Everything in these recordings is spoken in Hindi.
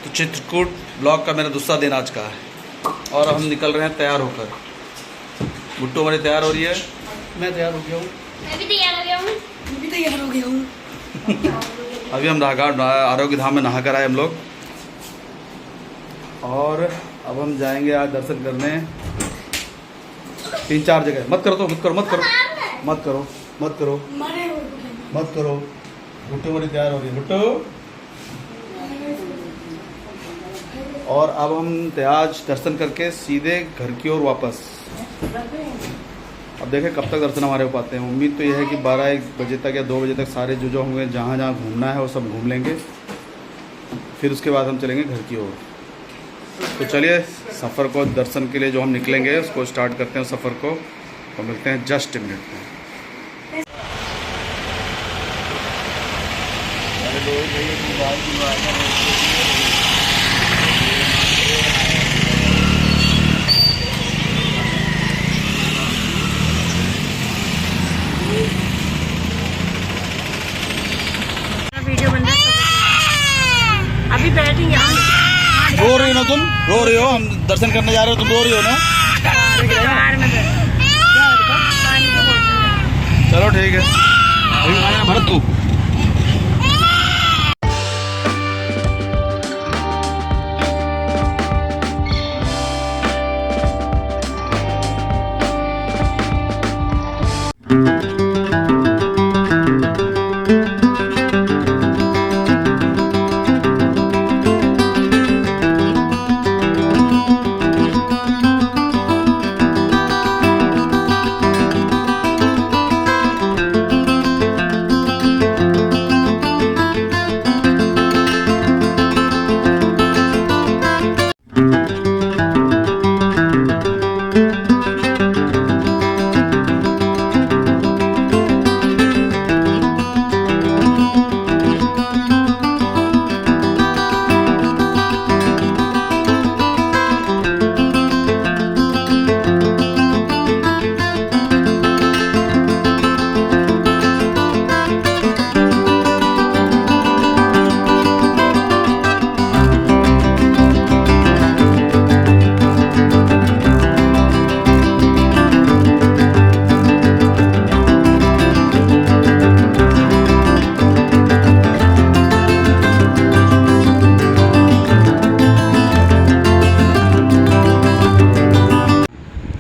तो चित्रकूट ब्लॉग का मेरा दूसरा दिन आज का है और हम निकल रहे हैं तैयार होकर। गुट्टू हमारी तैयार हो रही है, मैं तैयार हो गया हूँ, मैं भी तैयार हो गया हूँ, मैं भी तैयार हो गया हूँ। अभी हम राहगढ़ आरोग्य धाम में नहा कर आए हम लोग और अब हम जाएंगे आज दर्शन करने 3-4 जगह। मत करो तो मत करो मत करो मत करो मत करो मत करो। गुट्टू हमारी तैयार हो रही है, गुट्टू। और अब हम आज दर्शन करके सीधे घर की ओर वापस। अब देखें कब तक दर्शन हमारे हो पाते हैं। उम्मीद तो यह है कि 12-1 बजे तक या 2 बजे तक सारे जो होंगे, जहाँ जहाँ घूमना है वो सब घूम लेंगे। फिर उसके बाद हम चलेंगे घर की ओर। तो चलिए सफ़र को, दर्शन के लिए जो हम निकलेंगे उसको स्टार्ट करते हैं सफ़र को और मिलते हैं जस्ट मिनट में। वीडियो बन रहा है, अभी बैठेंगे हम। रो रही हो ना तुम? रो रही हो? हम दर्शन करने जा रहे हो, तुम रो रही हो ना? चलो ठीक है, अभी आया भरत तू।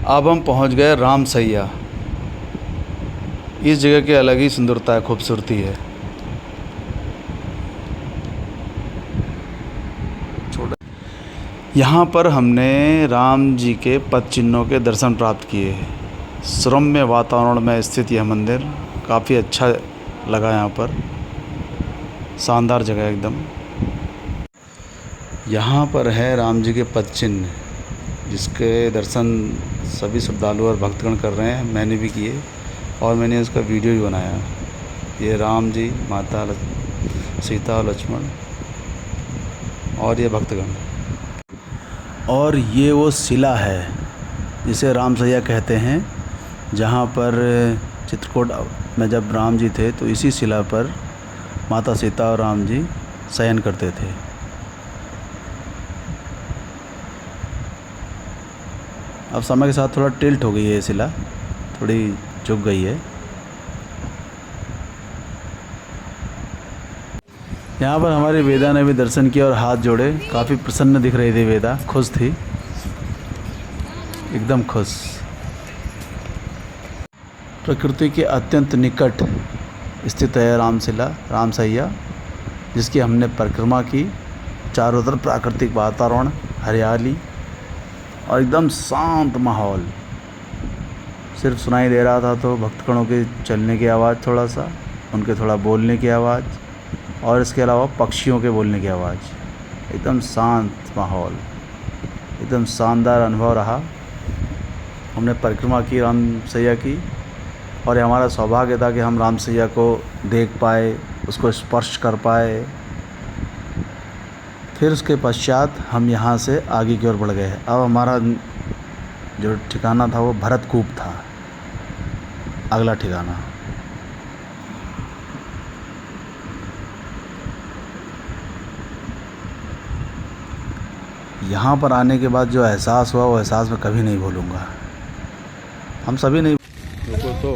अब हम पहुंच गए रामसैया। इस जगह की अलग ही सुंदरता है, खूबसूरती है। यहाँ पर हमने राम जी के पद चिन्हों के दर्शन प्राप्त किए हैं। सुरम्य वातावरण में स्थित यह मंदिर काफ़ी अच्छा लगा। यहाँ पर शानदार जगह एकदम। यहाँ पर है राम जी के पद चिन्ह, जिसके दर्शन सभी श्रद्धालु और भक्तगण कर रहे हैं। मैंने भी किए और मैंने उसका वीडियो भी बनाया। ये राम जी, माता सीता और लक्ष्मण और ये भक्तगण। और ये वो शिला है जिसे रामसैया कहते हैं, जहाँ पर चित्रकूट में जब राम जी थे तो इसी शिला पर माता सीता और राम जी शयन करते थे। अब समय के साथ थोड़ा टिल्ट हो गई है ये शिला, थोड़ी झुक गई है। यहाँ पर हमारी वेदा ने भी दर्शन किया और हाथ जोड़े। काफ़ी प्रसन्न दिख रही थी वेदा, खुश थी, एकदम खुश। प्रकृति के अत्यंत निकट स्थित है रामशिला, रामसैया, जिसकी हमने परिक्रमा की। चारों तरफ प्राकृतिक वातावरण, हरियाली और एकदम शांत माहौल। सिर्फ सुनाई दे रहा था तो भक्तगणों के चलने की आवाज़, थोड़ा सा उनके थोड़ा बोलने की आवाज़ और इसके अलावा पक्षियों के बोलने की आवाज़। एकदम शांत माहौल, एकदम शानदार अनुभव रहा। हमने परिक्रमा की रामसैया की और ये हमारा सौभाग्य था कि हम रामसैया को देख पाए, उसको स्पर्श कर पाए। फिर उसके पश्चात हम यहाँ से आगे की ओर बढ़ गए। अब हमारा जो ठिकाना था वो भरतकूप था, अगला ठिकाना। यहाँ पर आने के बाद जो एहसास हुआ वो एहसास मैं कभी नहीं भूलूँगा। हम सभी नहीं तो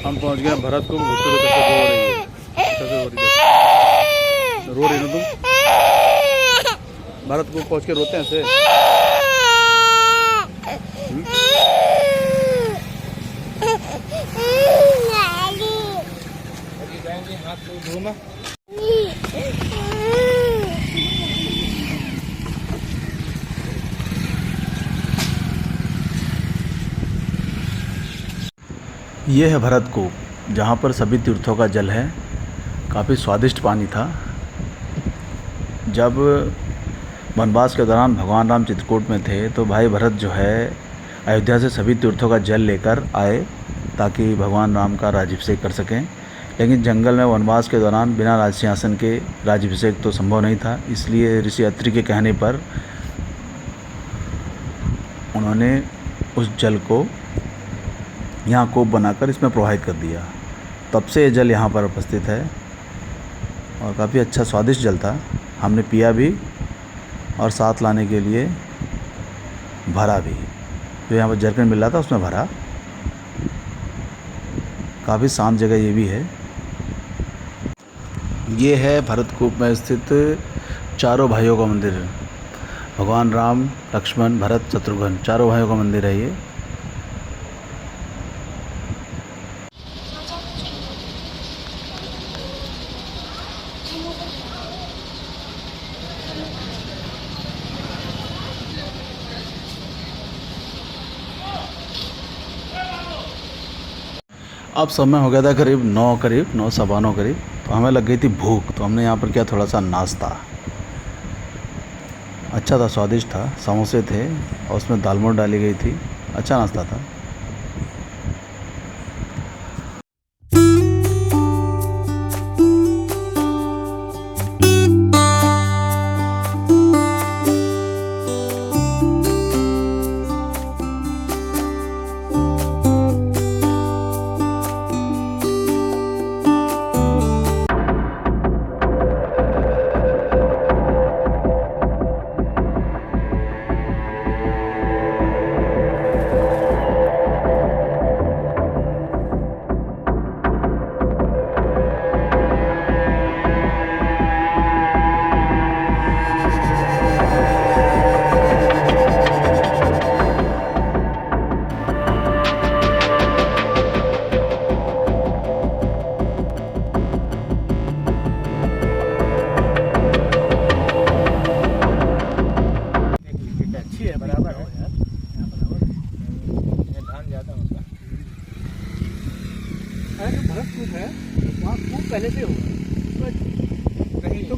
हम पहुंच गए भरत को घुटते हुए कैसे रो रही है, रो रही ना तुम। भरत को पहुंच के रोते हैं ऐसे। हाथ धोना। ये है भरतकूप, जहाँ पर सभी तीर्थों का जल है। काफ़ी स्वादिष्ट पानी था। जब वनवास के दौरान भगवान राम चित्रकूट में थे तो भाई भरत जो है अयोध्या से सभी तीर्थों का जल लेकर आए ताकि भगवान राम का राज्याभिषेक कर सकें। लेकिन जंगल में वनवास के दौरान बिना राज सिंहासन के राज्याभिषेक तो संभव नहीं था, इसलिए ऋषि अत्रि के कहने पर उन्होंने उस जल को यहाँ कूप बनाकर इसमें प्रवाहित कर दिया। तब से ये जल यहाँ पर उपस्थित है और काफ़ी अच्छा स्वादिष्ट जल था। हमने पिया भी और साथ लाने के लिए भरा भी। जो यहाँ पर जरकन मिल रहा था उसमें भरा। काफ़ी शांत जगह ये भी है। ये है भरतकूप में स्थित चारों भाइयों का मंदिर। भगवान राम, लक्ष्मण, भरत, शत्रुघ्न चारों भाइयों का मंदिर है ये। अब समय हो गया था करीब 9 सवा 9 करीब। तो हमें लग गई थी भूख, तो हमने यहाँ पर किया थोड़ा सा नाश्ता। अच्छा था, स्वादिष्ट था। समोसे थे और उसमें दाल मोठ डाली गई थी। अच्छा नाश्ता था।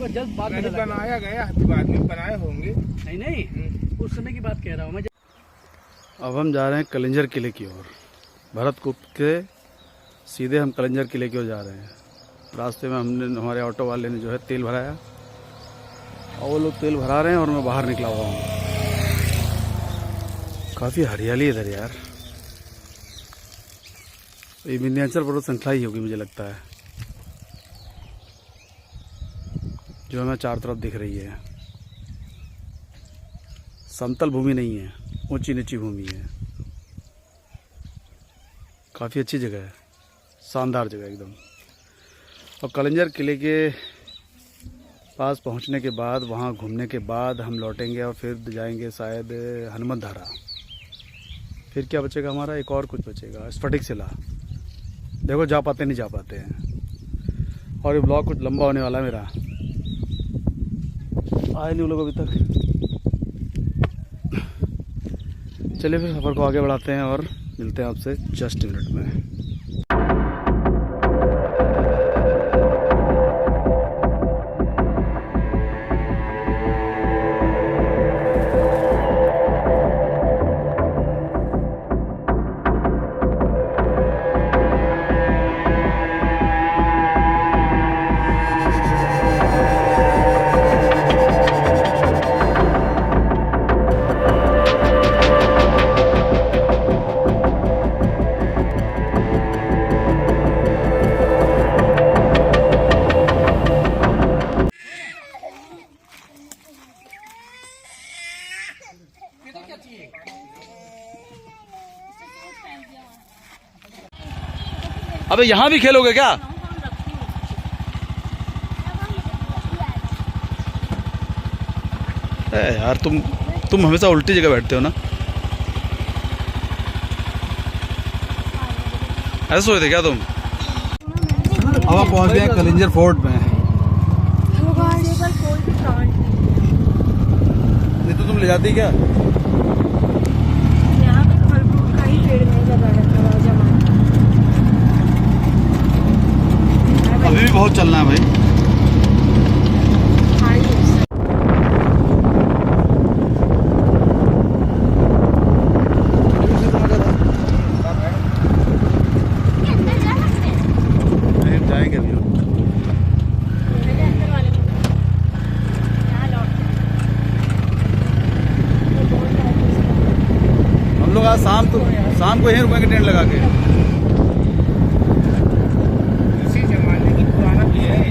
होगा, जल्द बाद में नहीं लगा। बनाया गया, बाद में बनाए होंगे। नहीं नहीं, उस समय की बात कह रहा हूँ मैं। अब हम जा रहे हैं कलिंजर किले की ओर। भरतकूप के सीधे हम कलिंजर किले की ओर जा रहे हैं। रास्ते में हमारे ऑटो वाले ने जो है तेल भराया और वो लोग तेल भरा रहे हैं और मैं बाहर निकला हुआ हूँ। काफ़ी हरियाली इधर यार। ये विंध्याचल पर्वत श्रृंखला ही होगी मुझे लगता है, जो हमें चारों तरफ दिख रही है। समतल भूमि नहीं है, ऊंची नीची भूमि है। काफ़ी अच्छी जगह है, शानदार जगह एकदम। और कलिंजर किले के पास पहुंचने के बाद, वहां घूमने के बाद हम लौटेंगे और फिर जाएंगे शायद हनुमत धारा। फिर क्या बचेगा हमारा, एक और कुछ बचेगा, स्फटिक शिला। देखो जा पाते नहीं जा पाते हैं। और ये ब्लॉग कुछ लंबा होने वाला है मेरा। आए नहीं वो लोग अभी तक। चलिए फिर सफ़र को आगे बढ़ाते हैं और मिलते हैं आपसे जस्ट मिनट में। अबे यहाँ भी खेलोगे क्या? यार तुम हमेशा उल्टी जगह बैठते हो ना। ऐसे सोए थे क्या तुम? अब आप पहुँच गए कलिंजर फोर्ट में। नहीं तो तुम ले जाती क्या? यहाँ पे फल फ्रूट का ही पेड़ नहीं लगा रखा है जमाना। अभी भी बहुत चलना है भाई। जाएंगे अभी हम लोग आज शाम को यहीं रुकेंगे टेंट लगा के। इसी जमाने की पुराना भी है।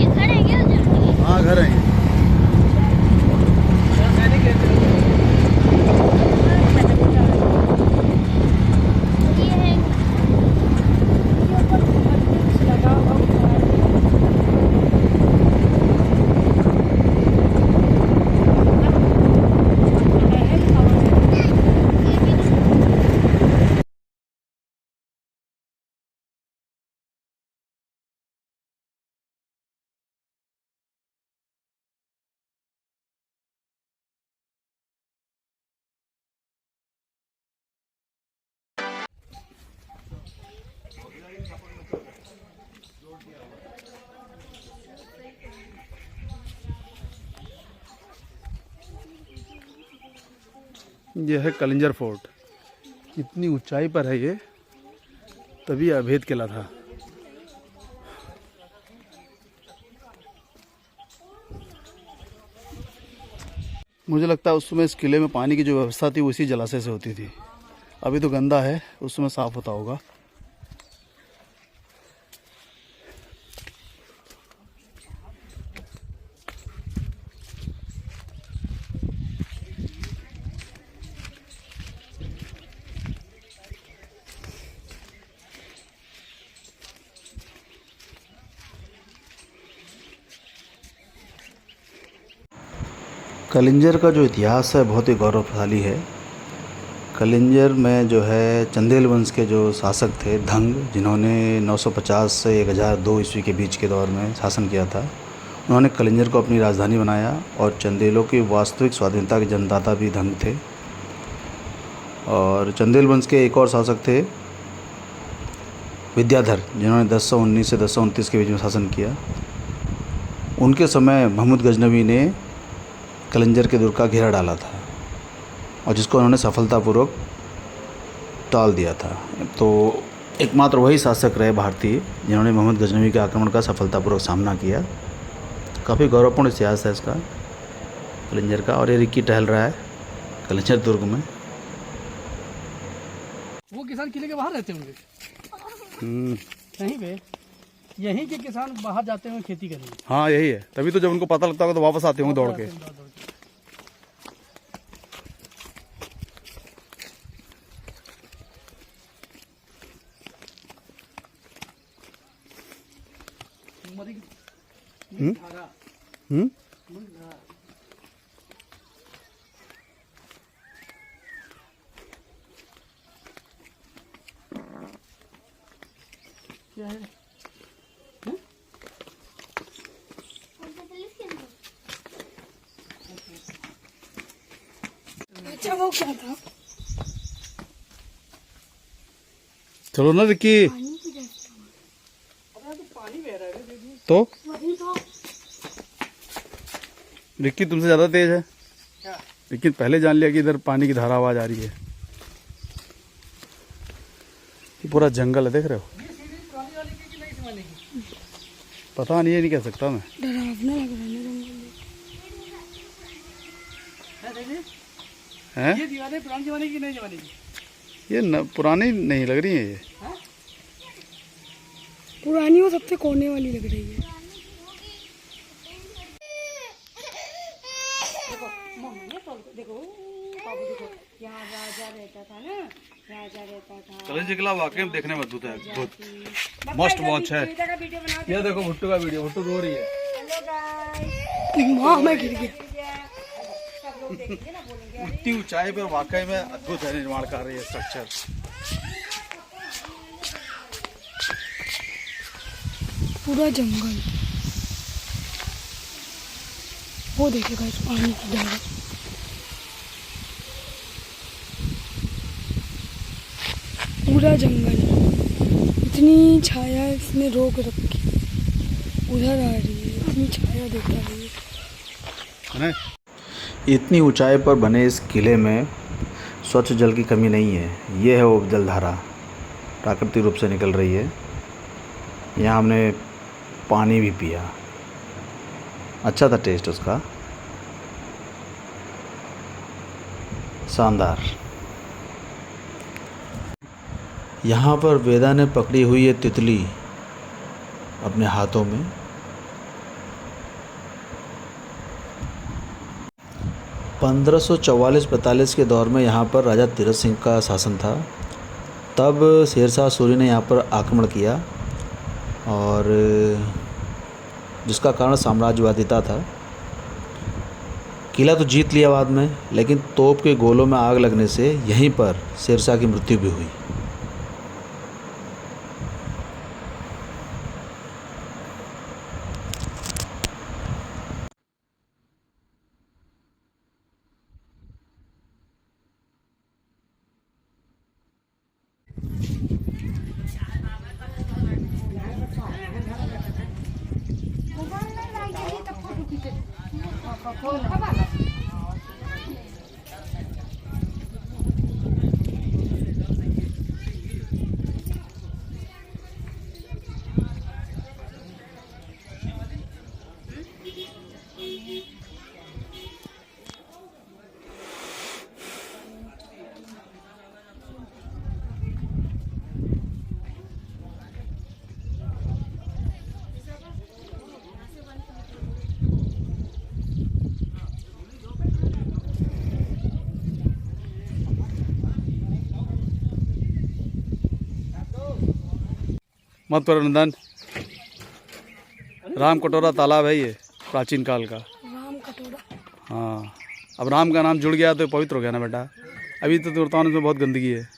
ये घर है क्या उधर? हाँ घर है। ये है यह है कलिंजर फोर्ट। इतनी ऊंचाई पर है ये, तभी अभेद किला था। मुझे लगता है उस समय इस किले में पानी की जो व्यवस्था थी वो इसी जलाशय से होती थी। अभी तो गंदा है, उस समय साफ होता होगा। कलिंजर का जो इतिहास है बहुत ही गौरवशाली है। कलिंजर में जो है चंदेल वंश के जो शासक थे धंग, जिन्होंने 950 से 1002 ईस्वी के बीच के दौर में शासन किया था, उन्होंने कलिंजर को अपनी राजधानी बनाया। और चंदेलों की वास्तविक स्वाधीनता के जन्मदाता भी धंग थे। और चंदेल वंश के एक और शासक थे विद्याधर, जिन्होंने 1019 से 1029 के बीच में शासन किया। उनके समय महमूद गजनवी ने कलंजर के दुर्ग का घेरा डाला था और जिसको उन्होंने सफलतापूर्वक टाल दिया था। तो एकमात्र वही शासक रहे भारतीय जिन्होंने महमूद गजनवी के आक्रमण का सफलतापूर्वक सामना किया। काफ़ी गौरवपूर्ण इतिहास है इसका कलंजर का। और ये रिक्की टहल रहा है कलंजर दुर्ग में। वो किसान किले के बाहर रहते होंगे कहीं पे, यहीं के किसान बाहर जाते होंगे खेती करने। हाँ यही है, तभी तो जब उनको पता लगता होगा तो वापस आते होंगे दौड़ के। क्या है? अच्छा वो क्या था? चलो ना रिक्की। तो रिक्की तुमसे ज़्यादा तेज है। रिक्की पहले जान लिया कि इधर पानी की धारा आवाज आ रही है। ये पूरा जंगल है, देख रहे हो। पता नहीं, ये नहीं कह सकता मैं। डरावना लग रहा है। ये दीवारें पुराने जमाने की नए जमाने की? ये पुरानी नहीं लग रही है ये। पुरानी वो सबसे कोने वाली लग रही है। देखो बाबू, देखो यहाँ राजा रहता था ना, राजा रहता था। कलंजर किला वाकई में देखने में अद्भुत है, मस्ट वॉच है। ये देखो भुट्टू का वीडियो, भुट्टू रो रही है। माँ मैं गिर गया। इतनी ऊंचाई पर वाकई में अद्भुत है निर्माण कार्य ये स्ट्रक्चर। पूरा जंगल, वो देखेगा इस पानी की धारा। पूरा जंगल, इतनी छाया इसने रोक रखी, उधर आ रही है, इतनी छाया देता रही है। इतनी ऊंचाई पर बने इस किले में स्वच्छ जल की कमी नहीं है। ये है वो जलधारा, प्राकृतिक रूप से निकल रही है। यहाँ हमने पानी भी पिया, अच्छा था टेस्ट उसका, शानदार। यहाँ पर वेदा ने पकड़ी हुई है तितली अपने हाथों में। पंद्रह 1544 के दौर में यहाँ पर राजा तीरथ सिंह का शासन था। तब शेरशाह सूरी ने यहाँ पर आक्रमण किया और जिसका कारण साम्राज्यवादिता था। किला तो जीत लिया बाद में, लेकिन तोप के गोलों में आग लगने से यहीं पर शेरशाह की मृत्यु भी हुई। मत पर नंदन, राम कटोरा तालाब है ये, प्राचीन काल का। राम कटोरा। हाँ, अब राम का नाम जुड़ गया तो पवित्र हो गया ना बेटा। अभी तो तुर्तान में बहुत गंदगी है।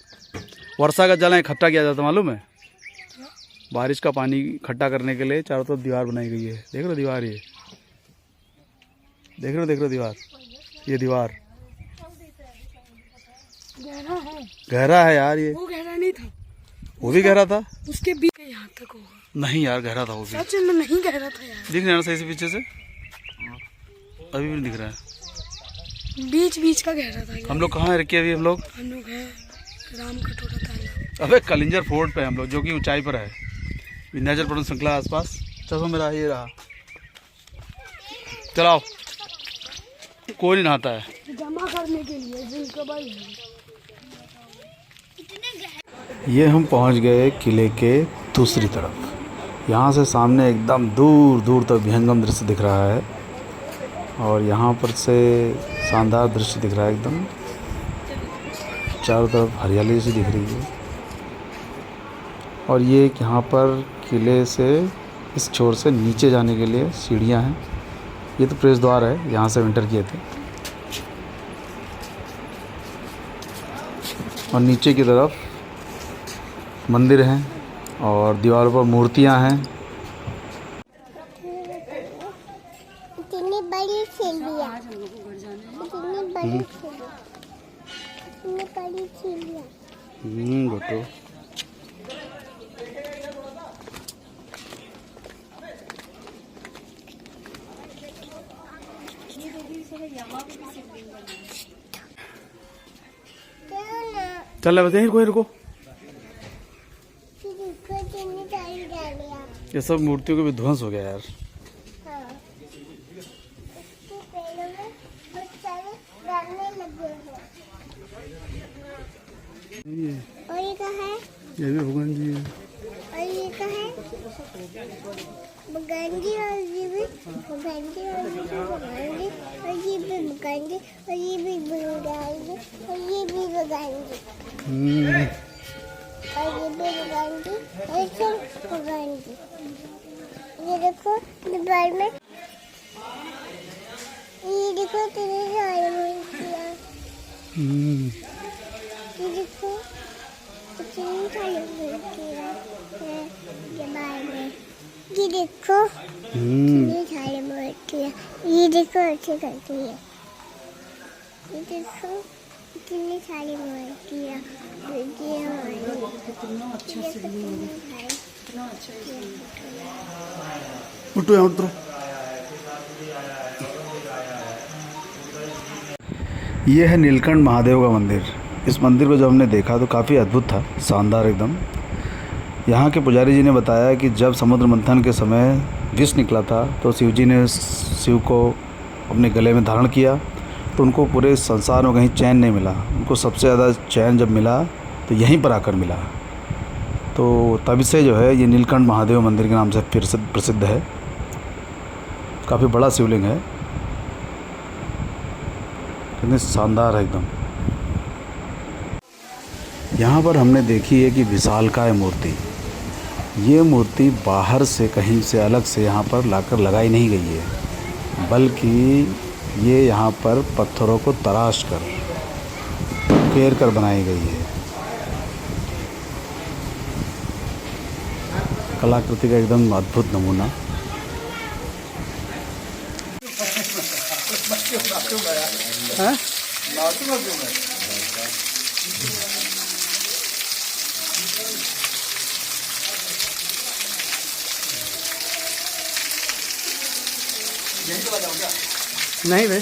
वर्षा का जल इकट्ठा किया जाता, मालूम है? बारिश का पानी इकट्ठा करने के लिए चारों तरफ दीवार बनाई गई है। देख रहे हो दीवार, ये देख रहे हो दीवार, ये दीवार गहरा है। गहरा है यार ये। वो गहरा नहीं था, वो भी गहरा था। उसके बीच यहाँ तक होगा। नहीं यार, गहरा था वो भी। सच में नहीं कह रहा था यार। दिख रहा है ना सही से पीछे से? अभी भी नहीं दिख रहा है। बीच बीच का कह रहा था यार। हम लोग कहाँ रखे अभी? हम लोग है राम कटोरा तालाब। अबे कलिंजर फोर्ट पे हम लोग, जो कि ऊंचाई पर है, विंध्याचल पर्वत श्रृंखला आसपास। चलो मेरा ये रहा, चलाओ। कोई नहीं नहाता है। जमा करने के लिए जिनका भाई। ये हम पहुंच गए किले के दूसरी तरफ। यहाँ से सामने एकदम दूर दूर तक विहंगम दृश्य दिख रहा है और यहाँ पर से शानदार दृश्य दिख रहा है एकदम। चारों तरफ हरियाली सी दिख रही है और ये यहाँ पर किले से इस छोर से नीचे जाने के लिए सीढ़ियाँ हैं। ये तो प्रवेश द्वार है, यहाँ से एंटर किए थे। और नीचे की तरफ मंदिर हैं और दीवारों पर मूर्तियाँ हैं। इतनी बड़ी सीढ़ियाँ, इतनी बड़ी सीढ़ियाँ। बेटो चल बस यहीं कोई रुको। ये सब मूर्तियों का विध्वंस हो गया यार। और ये क्या है? ये भी भगवान जी है। और ये क्या है? भगवान जी, और ये भी भगवान जी, और ये भी भगवान जी, और ये भी भगवान जी, और ये भी भगवान जी, और ये भी भगवान जी, और ये भी भगवान जी, और सब भगवान जी। ये देखो दीवार में, ये देखो तेरे सारे मूर्तियाँ। ये देखो कितनी सारी मूर्तियाँ हैं दीवार में। ये देखो कितनी सारी मूर्तियाँ। ये देखो अच्छी करती है। ये देखो कितनी सारी मूर्तियाँ हमारी। उठो यहाँ उतरो। ये है नीलकंठ महादेव का मंदिर। इस मंदिर को जब हमने देखा तो काफ़ी अद्भुत था, शानदार एकदम। यहाँ के पुजारी जी ने बताया कि जब समुद्र मंथन के समय विष निकला था तो शिव जी ने शिव को अपने गले में धारण किया तो उनको पूरे संसार में कहीं चैन नहीं मिला। उनको सबसे ज़्यादा चैन जब मिला तो यहीं पर आकर मिला। तो तब से जो है ये नीलकंठ महादेव मंदिर के नाम से प्रसिद्ध है। काफ़ी बड़ा शिवलिंग है, कितनी शानदार है एकदम। यहाँ पर हमने देखी है कि विशालकाय मूर्ति, ये मूर्ति बाहर से कहीं से अलग से यहाँ पर लाकर लगाई नहीं गई है, बल्कि ये यहाँ पर पत्थरों को तराश कर उकेर कर बनाई गई है। कलाकृति का एकदम अद्भुत नमूना। नहीं भाई,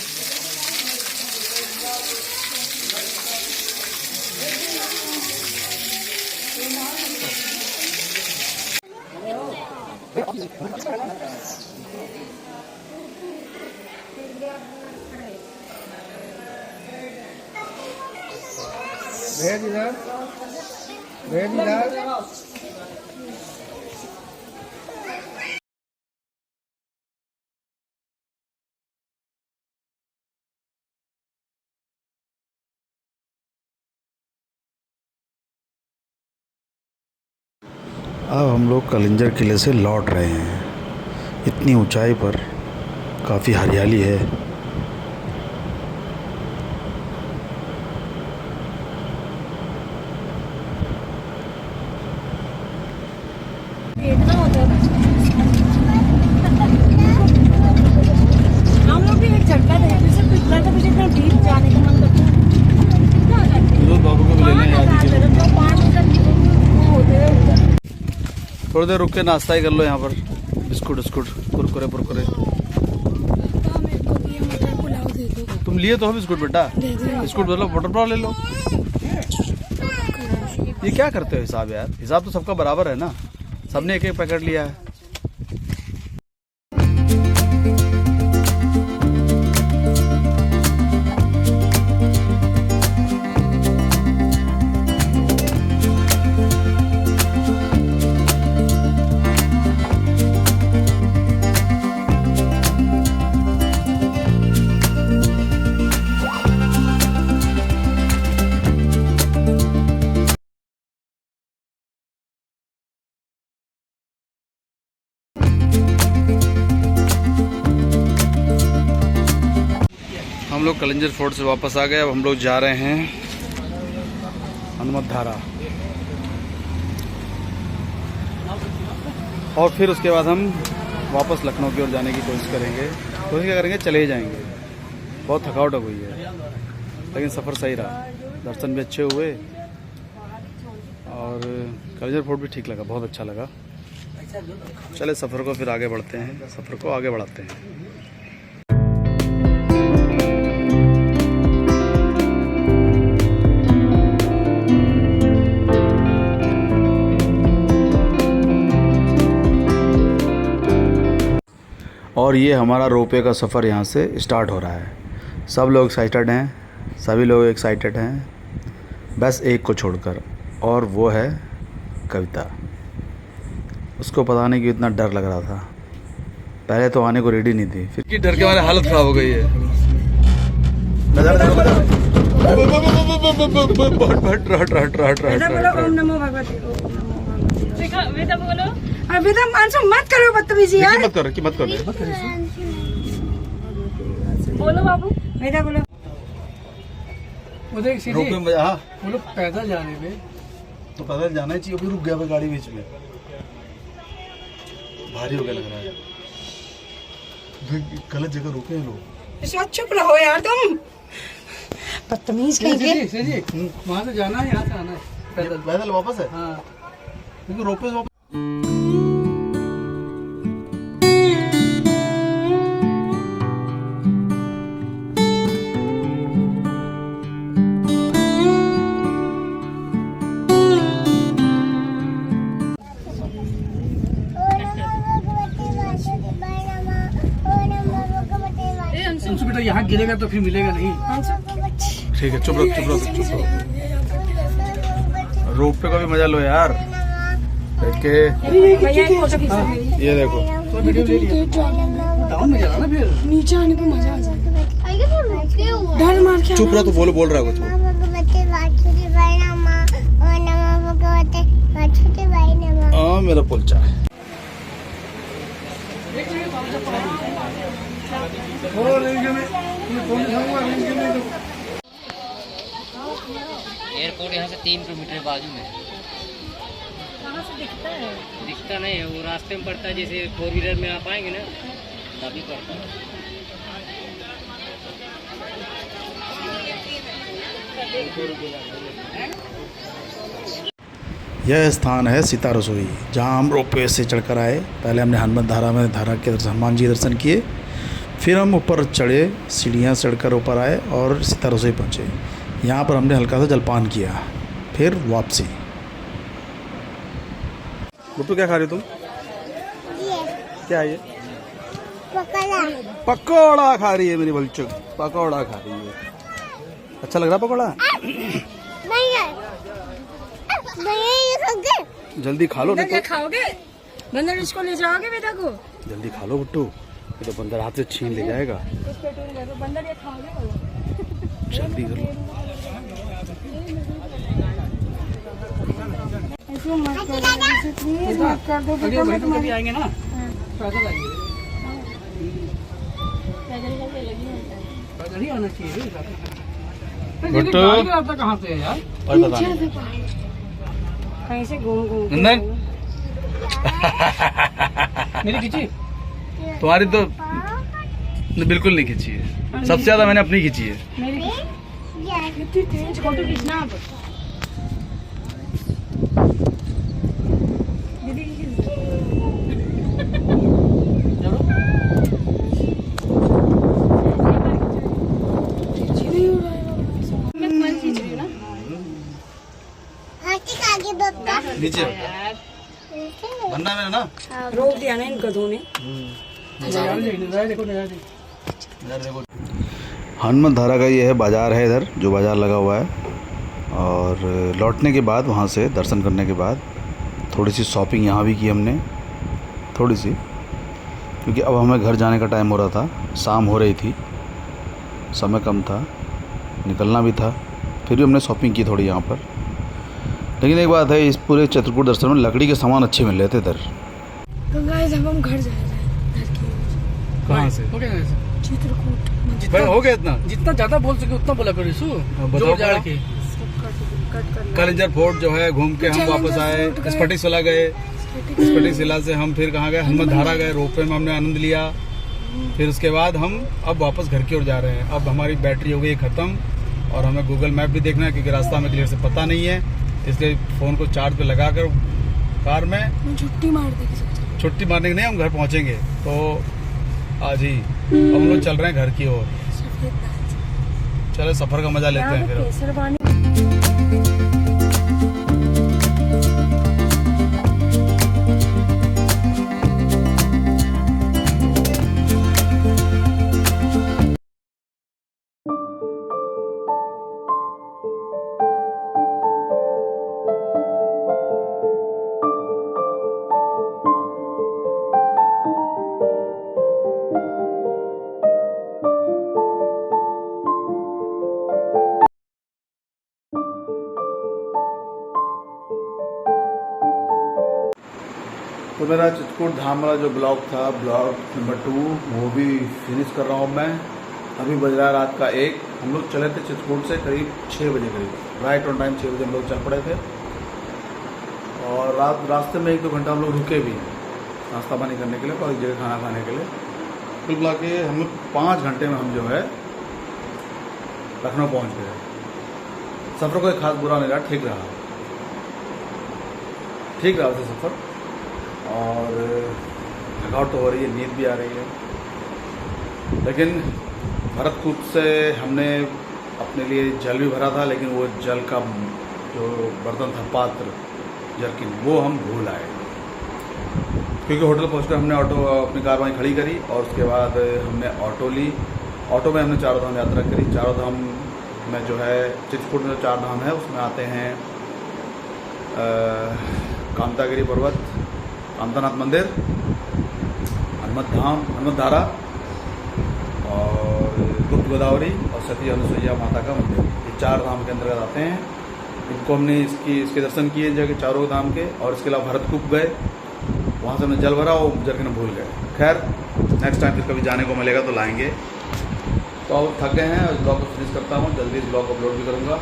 भेज इधर, भेज इधर। अब हम लोग कलिंजर किले से लौट रहे हैं। इतनी ऊंचाई पर काफ़ी हरियाली है। हम लोग भी एक झटका दे पीछे पिछला तो पीछे इतना डीप जाने का मन करता है। बाबू को भी ले लें। थोड़ी थोड़ी देर रुक के नाश्ता ही कर लो यहाँ पर, बिस्कुट बिस्कुट कुरकुरे पुरकुरे। पापा मेरे को भी मटर पुलाव दे दो। तुम लिए तो हो बिस्कुट बेटा, दे दो। बिस्कुट मतलब वाटर पुलाव ले लो। ये क्या करते हो हिसाब यार, हिसाब तो सबका बराबर है ना, सबने एक एक पैकेट लिया है। हम लोग कलिंजर फोर्ट से वापस आ गए। अब हम लोग जा रहे हैं हनुमत धारा, और फिर उसके बाद हम वापस लखनऊ की ओर जाने की कोशिश करेंगे। कोशिश क्या करेंगे, चले ही जाएंगे। बहुत थकावट हो गई है, लेकिन सफ़र सही रहा, दर्शन भी अच्छे हुए और कलिंजर फोर्ट भी ठीक लगा, बहुत अच्छा लगा। चले सफ़र को फिर आगे बढ़ते हैं, सफ़र को आगे बढ़ाते हैं। और ये हमारा रोपवे का सफ़र यहाँ से स्टार्ट हो रहा है। सब लोग एक्साइटेड हैं, सभी लोग एक्साइटेड हैं, बस एक को छोड़कर, और वो है कविता। उसको पता नहीं कि इतना डर लग रहा था, पहले तो आने को रेडी नहीं थी, फिर की डर के मारे हालत ख़राब हो गई है। बेटा मानसो मत करो बदतमीजी यार, मत करो बोलो बाबू, बेटा बोलो। वो देख सीधी, रोपवे में, हाँ वो लोग पैदल जाने में तो पैदल जाना ही चाहिए। अभी रुक गया गाड़ी बीच में, भारी हो गया लग रहा है, गलत जगह रुके हैं लोग। चुप रहो यार तुम, बदतमीज कहीं। सीधी वहाँ से जाना है, यहाँ से आना है पैदल। पैदल वापस है, हाँ क्योंकि रोपवे से वापस। बेटा यहाँ गिरेगा तो फिर मिलेगा नहीं। ठीक है, चुप रहो। रोपवे का भी मजा लो यार, देख के। ये देखो, तो वीडियो ले लिया, डाउन में जाना ना, फिर नीचे आने को मजा आ जाएगा। डर मार के चुप रहो, तो बोल रहा है कुछ। हाँ मेरा पोलचा है। एयरपोर्ट यहाँ से 3 किलोमीटर बाजू में। कहाँ से दिखता है? दिखता नहीं है, वो रास्ते में पड़ता है, जैसे 4 व्हीलर में आप आएंगे ना तभी पड़ता है। यह स्थान है सीता रसोई, जहाँ हम रोपवे से चढ़कर आए। पहले हमने हनुमत धारा में धारा के हनुमान जी दर्शन किए, फिर हम ऊपर चढ़े, सीढ़ियाँ चढ़कर ऊपर आए और सीता रसोई पहुँचे। यहाँ पर हमने हल्का सा जलपान किया, फिर वापसी। बुट्टू क्या खा रही हो तुम? क्या है ये? पकौड़ा खा रही है मेरी बलचुक, पकौड़ा खा रही है। अच्छा लग रहा पकौड़ा? जल्दी खा लो। क्या खाओगे? बंदर इसको ले जाओगे बेटा को? जल्दी खा लो बुट्टू, ये तो बंदर हाथ से छीन ले जाएगा। बंदर ये खाओगे? जल्दी कर लो। ऐसे मत करो, प्लीज मत कर दो बेटा। मैं कभी आएंगे ना पैदल आएंगे, पैदल ही आना चाहिए। बुट्टू कहाँ से है यार? और पता नहीं कहीं से घूम नंदन मेरी खींची? तुम्हारी तो बिल्कुल नहीं खींची है, सबसे ज्यादा मैंने अपनी खींची है। मेरी कितनी तेज फोटो खींचना आप। दीदी नीचे बनना में ना रोक दिया ना इन गधों ने। हनुमान धारा का ये है बाज़ार है इधर, जो बाज़ार लगा हुआ है। और लौटने के बाद वहाँ से दर्शन करने के बाद थोड़ी सी शॉपिंग यहाँ भी की हमने, थोड़ी सी, क्योंकि अब हमें घर जाने का टाइम हो रहा था, शाम हो रही थी, समय कम था, निकलना भी था। फिर भी हमने शॉपिंग की थोड़ी यहाँ पर। लेकिन एक बात है, इस पूरे चित्रकूट दर्शन में लकड़ी के सामान अच्छे मिल रहे थे इधर। तो गाइस अब हम घर जा रहे हैं, घर की ओर। कहाँ से? हो गया चित्रकूट। भाई हो गया इतना? जितना ज्यादा बोल सके उतना बोला करो यीशु। जोड़ जाड़ के कलिंजर फोर्ट जो है घूम के हम वापस आए, स्फटिकशिला गए, स्फटिकशिला से हम फिर कहाँ गए, हनुमान धारा गए, रोपवे में हमने आनंद लिया। फिर उसके बाद हम अब वापस घर की ओर जा रहे हैं। अब हमारी बैटरी हो गई खत्म और हमें गूगल मैप भी देखना है, क्योंकि रास्ता हमें क्लियर से पता नहीं है, इसलिए फ़ोन को चार्ज पे लगा कर कार में छुट्टी मार देगी। छुट्टी मारने के नहीं, हम घर पहुँचेंगे तो आज ही। अब हम लोग चल रहे हैं घर की ओर। चलो सफ़र का मज़ा लेते हैं फिर। तो मेरा चित्रकूट धाम वाला जो ब्लॉग था, ब्लॉग नंबर 2, वो भी फिनिश कर रहा हूँ मैं। अभी बज रहा है रात का 1। हम लोग चले थे चित्रकूट से करीब 6 बजे करीब, राइट ऑन टाइम 6 बजे हम लोग चल पड़े थे। और रास्ते में 1-2 घंटा हम लोग रुके भी नाश्ता पानी करने के लिए और एक जगह खाना खाने के लिए। कुल मिला के हम लोग 5 घंटे में हम जो है लखनऊ पहुँच गए। सफ़र कोई खास बुरा नहीं रहा, ठीक रहा वैसे सफ़र। और थकावट तो हो रही है, नींद भी आ रही है। लेकिन भरतकूप से हमने अपने लिए जल भी भरा था, लेकिन वो जल का जो बर्तन था, पात्र, जर्किन, वो हम भूल आए। क्योंकि होटल पहुंचकर हमने ऑटो अपनी कार वहीं खड़ी करी और उसके बाद हमने ऑटो ली। ऑटो में हमने चारों धाम यात्रा करी। चारों धाम में जो है चित्रकूट में जो 4 धाम है उसमें आते हैं कामतागिरी पर्वत, कामतानाथ मंदिर, हनुमत धारा और गुप्त गोदावरी और सती अनुसुईया माता का मंदिर। ये 4 धाम के अंतर्गत आते हैं। इनको हमने इसके दर्शन किए जगह चारों धाम के। और इसके अलावा भरतकूप गए, वहाँ से हमने जल भरा और जर्किन भूल गए। खैर नेक्स्ट टाइम फिर कभी जाने को मिलेगा तो लाएंगे। तो अब थक गए हैं, इस ब्लॉग को फिनिश करता हूँ, जल्दी इस ब्लॉग को अपलोड भी करूँगा।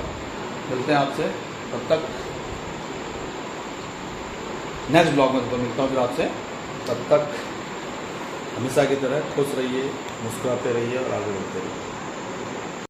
मिलते हैं आपसे, तब तक नेक्स्ट ब्लॉग में तो मिलता हूँ फिर आपसे। तब तक हमेशा की तरह खुश रहिए, मुस्कुराते रहिए और आगे बढ़ते रहिए।